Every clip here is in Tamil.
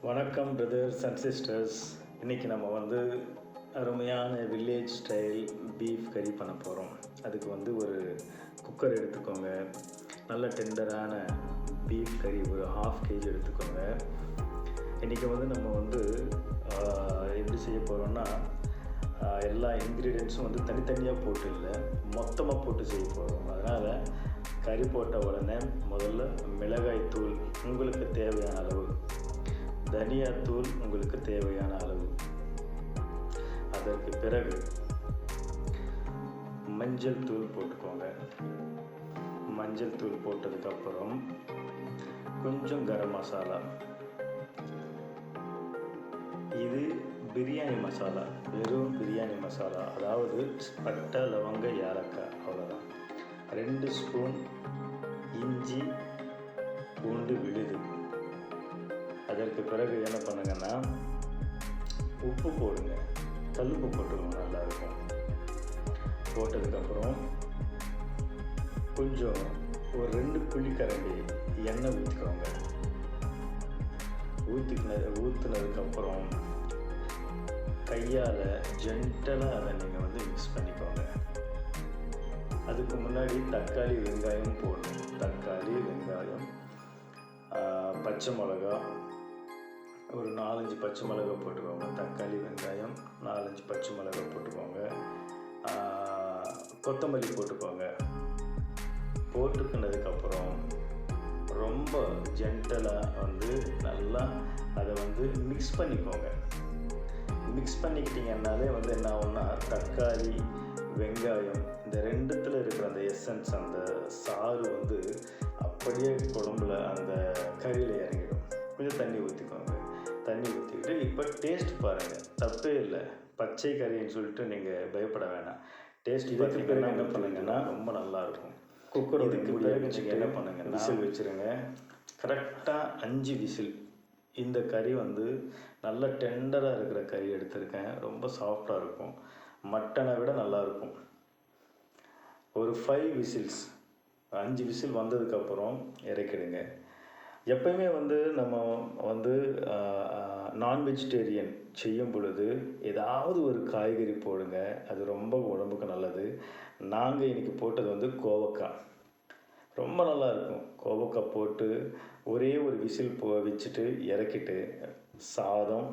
வணக்கம் பிரதர்ஸ் அண்ட் சிஸ்டர்ஸ். இன்றைக்கி நம்ம வந்து அருமையான வில்லேஜ் ஸ்டைல் பீஃப் கறி பண்ண போகிறோம். அதுக்கு வந்து ஒரு குக்கர் எடுத்துக்கோங்க. நல்ல டெண்டரான பீஃப் கறி ஒரு 1/2 kg எடுத்துக்கோங்க. இன்றைக்கி வந்து நம்ம வந்து எப்படி செய்ய போகிறோம்னா, எல்லா இன்க்ரீடியன்ஸும் வந்து தனித்தனியாக போட்டு இல்லை, மொத்தமாக போட்டு செய்ய போகிறோம். அதனால் கறி போட்ட உடனே முதல்ல மிளகாய் தூள் உங்களுக்கு தேவையான அளவு, தனியாத்தூள் உங்களுக்கு தேவையான அளவு, அதற்கு பிறகு மஞ்சள் தூள் போட்டுக்கோங்க. மஞ்சள் தூள் போட்டதுக்கப்புறம் கொஞ்சம் கரம் மசாலா. இது பிரியாணி மசாலா, வெறும் பிரியாணி மசாலா, அதாவது பட்டை லவங்க ஏலக்காய், அவ்வளோதான். 2 ஸ்பூன் இஞ்சி பூண்டு விழுது. அதற்கு பிறகு என்ன பண்ணுங்கன்னா, உப்பு போடுங்க, கல்லுப்பு போட்டுக்கோங்க, நல்லாயிருக்கும். போட்டதுக்கப்புறம் கொஞ்சம் ஒரு 2 குழிக்கரண்டி எண்ணெய் ஊற்றிக்கோங்க. ஊற்றுனதுக்கப்புறம் கையால் ஜென்டலாக அதை நீங்கள் வந்து மிக்ஸ் பண்ணிக்கோங்க. அதுக்கு முன்னாடி தக்காளி வெங்காயம் போடணும். தக்காளி வெங்காயம், பச்சை மிளகா, ஒரு 4-5 பச்சை மிளகா போட்டுக்கோங்க. தக்காளி வெங்காயம் 4-5 பச்சை மிளகா போட்டுக்கோங்க. கொத்தமல்லி போட்டுக்கோங்க. போட்டுக்கினதுக்கப்புறம் ரொம்ப ஜென்டலாக வந்து நல்லா அதை வந்து மிக்ஸ் பண்ணிக்கோங்க. மிக்ஸ் பண்ணிக்கிட்டிங்கன்னாலே வந்து என்ன ஆகும்னா, தக்காளி வெங்காயம் இந்த ரெண்டுத்தில் இருக்கிற அந்த எசன்ஸ், அந்த சாறு வந்து அப்படியே குழம்புல அந்த கறியில் இறங்கிடும். கொஞ்சம் தண்ணி ஊற்றிக்கோங்க. தண்ணி ஊற்றிக்கிட்டு இப்போ டேஸ்ட் பாருங்கள், தப்பே இல்லை. பச்சை கறின்னு சொல்லிட்டு நீங்கள் பயப்பட வேணாம். டேஸ்ட் இதுக்கு பிறகு என்ன பண்ணுங்கன்னா ரொம்ப நல்லாயிருக்கும். குக்கருக்கு பிறகு நீங்கள் என்ன பண்ணுங்கன்னா, விசில் வச்சுருங்க. கரெக்டாக 5 விசில். இந்த கறி வந்து நல்ல டெண்டராக இருக்கிற கறி எடுத்திருக்கேன். ரொம்ப சாஃப்டாக இருக்கும், மட்டனை விட நல்லாயிருக்கும். ஒரு 5 விசில்ஸ், 5 விசில் வந்ததுக்கப்புறம் இறக்கிடுங்க. எப்பயுமே வந்து நம்ம வந்து நான் வெஜிடேரியன் செய்யும் பொழுது ஏதாவது ஒரு காய்கறி போடுங்க, அது ரொம்ப உடம்புக்கு நல்லது. நாங்கள் இன்றைக்கி போட்டது வந்து கோவக்காய், ரொம்ப நல்லாயிருக்கும். கோவக்காய் போட்டு ஒரே ஒரு விசில் வச்சுட்டு இறக்கிட்டு சாதம்,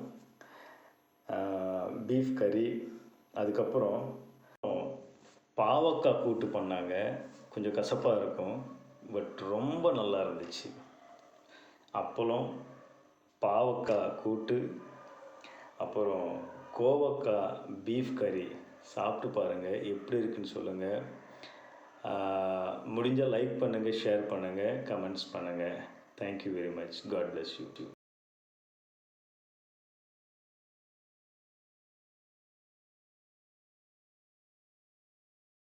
பீஃப் கறி, அதுக்கப்புறம் பாவக்காய் கூட்டு பண்ணாங்க. கொஞ்சம் கசப்பாக இருக்கும், பட் ரொம்ப நல்லா இருந்துச்சு. அப்பளம், பாவக்காய் கூட்டு, அப்புறம் கோவக்காய் பீஃப் கறி. சாப்பிட்டு பாருங்கள், எப்படி இருக்குன்னு சொல்லுங்கள். முடிஞ்சால் லைக் பண்ணுங்கள், ஷேர் பண்ணுங்கள், கமெண்ட்ஸ் பண்ணுங்கள். Thank you very much. God bless you.